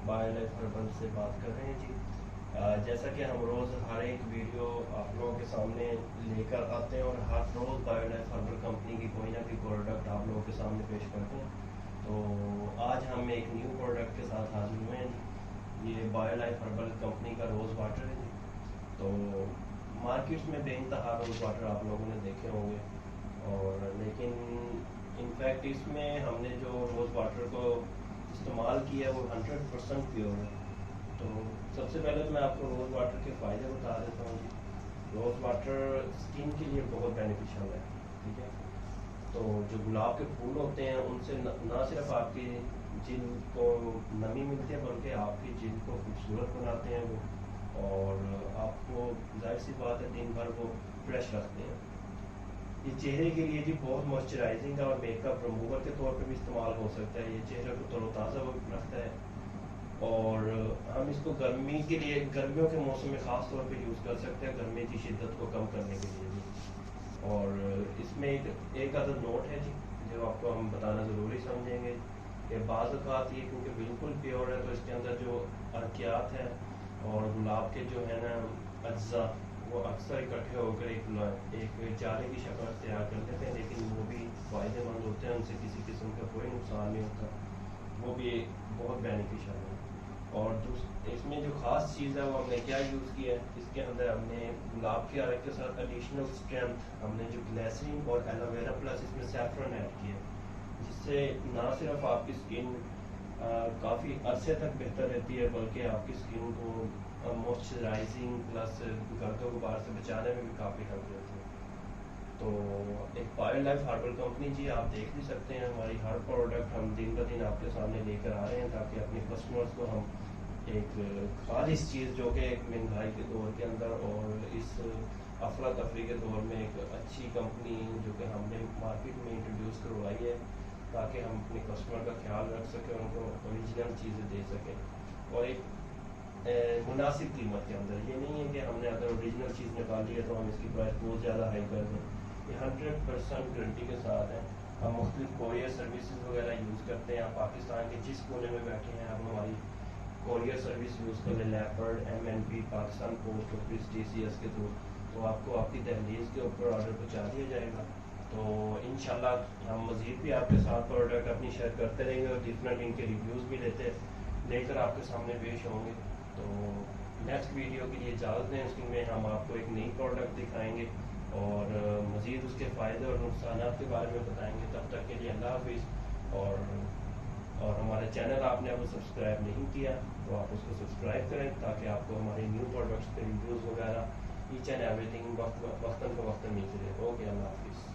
Bio life herbal سے بات کر رہے ہیں جی۔ جیسا کہ ہم روز ہر ایک ویڈیو آپ لوگوں کے سامنے لے کر آتے ہیں اور ہر روز بایو لائف ہربل کمپنی کی کوئی نہ کوئی پروڈکٹ آپ لوگوں کے سامنے پیش کرتے ہیں، تو آج ہم ایک نیو پروڈکٹ کے ساتھ حاضر ہوئے ہیں جی۔ یہ بایو لائف ہربل کمپنی کا روز واٹر ہے جی۔ تو مارکیٹس میں بے انتہا روز واٹر آپ لوگوں نے دیکھے ہوں گے، اور لیکن انفیکٹ اس میں ہم نے جو روز واٹر کو استعمال کیا ہے وہ 100% پیور ہے۔ تو سب سے پہلے تو میں آپ کو روز واٹر کے فائدے بتا دیتا ہوں جی۔ روز واٹر اسکن کے لیے بہت بینیفیشیل ہے، ٹھیک ہے۔ تو جو گلاب کے پھول ہوتے ہیں ان سے نہ صرف آپ کی جلد کو نمی ملتی ہے بلکہ آپ کی جلد کو خوبصورت بناتے ہیں وہ، اور آپ کو ظاہر سی بات ہے دن بھر وہ فریش رکھتے ہیں۔ یہ چہرے کے لیے جی بہت موئسچرائزنگ اور میک اپ ریموور کے طور پہ بھی استعمال ہو سکتا ہے۔ یہ چہرے کو تر و تازہ رکھتا ہے، اور ہم اس کو گرمی کے لیے گرمیوں کے موسم میں خاص طور پہ یوز کر سکتے ہیں، گرمی کی شدت کو کم کرنے کے لیے بھی۔ اور اس میں ایک عدد نوٹ ہے جی جو آپ کو ہم بتانا ضروری سمجھیں گے کہ بعض اوقات یہ کیونکہ بالکل پیور ہے تو اس کے اندر جو ارکیات ہیں اور گلاب کے جو ہے نا اجزاء وہ اکثر اکٹھے ہو کر ایک جالے کی شکل تیار کر دیتے ہیں، لیکن وہ بھی فائدہ مند ہوتے ہیں، ان سے کسی قسم کا کوئی نقصان نہیں ہوتا، وہ بھی بہت بینیفیشل ہے۔ اور اس میں جو خاص چیز ہے وہ ہم نے کیا یوز کیا ہے، اس کے اندر ہم نے گلاب کے ارک کے ساتھ ایڈیشنل اسٹرینتھ ہم نے جو گلیسرین اور ایلو ویرا پلس اس میں سیفرن ایڈ کیا ہے، جس سے نہ صرف آپ کی اسکن کافی عرصے تک بہتر رہتی ہے بلکہ آپ کی اسکن کو موئسچرائزنگ پلس گرد و غبار سے بچانے میں بھی کافی ہیلپ دیتی ہے۔ تو ایک بایو لائف ہربل کمپنی جی آپ دیکھ بھی سکتے ہیں ہماری ہر پروڈکٹ ہم دن بہ دن آپ کے سامنے لے کر آ رہے ہیں تاکہ اپنے کسٹمرز کو ہم ایک خالص چیز جو کہ ایک مہنگائی کے دور کے اندر اور اس افراتفری کے دور میں ایک اچھی کمپنی جو کہ ہم نے مارکیٹ میں انٹروڈیوس کروائی ہے تاکہ ہم اپنے کسٹمر کا خیال رکھ سکیں، ان کو اوریجنل چیزیں دے سکیں اور ایک مناسب قیمت کے اندر۔ یہ نہیں ہے کہ ہم نے اگر اوریجنل چیز نکالی ہے تو ہم اس کی پرائس بہت زیادہ ہائی کر دیں۔ یہ 100% گارنٹی کے ساتھ ہے۔ ہم مختلف کوریئر سروسز وغیرہ یوز کرتے ہیں، آپ پاکستان کے جس کونے میں بیٹھے ہیں آپ ہماری کوریئر سروس یوز کر لیں، leopard, MNP، Pakistan post office, TCS کے تھرو، تو آپ کو آپ کی دہلیز کے اوپر آرڈر پہنچا دیا جائے گا۔ تو انشاءاللہ ہم مزید بھی آپ کے ساتھ پروڈکٹ اپنی شیئر کرتے رہیں گے اور ڈفرینٹ ان کے ریویوز بھی لے کر آپ کے سامنے پیش ہوں گے۔ تو نیکسٹ ویڈیو کے لیے اجازت دیں، اس میں ہم آپ کو ایک نئی پروڈکٹ دکھائیں گے اور مزید اس کے فائدے اور نقصانات کے بارے میں بتائیں گے۔ تب تک کے لیے اللہ حافظ، اور ہمارے چینل آپ نے ابھی سبسکرائب نہیں کیا تو آپ اس کو سبسکرائب کریں تاکہ آپ کو ہمارے نیو پروڈکٹس کے ریویوز وغیرہ ایچ اینڈ ایوری تھنگ وقتاً فوقتاً ملتے رہے۔ اوکے، اللہ حافظ۔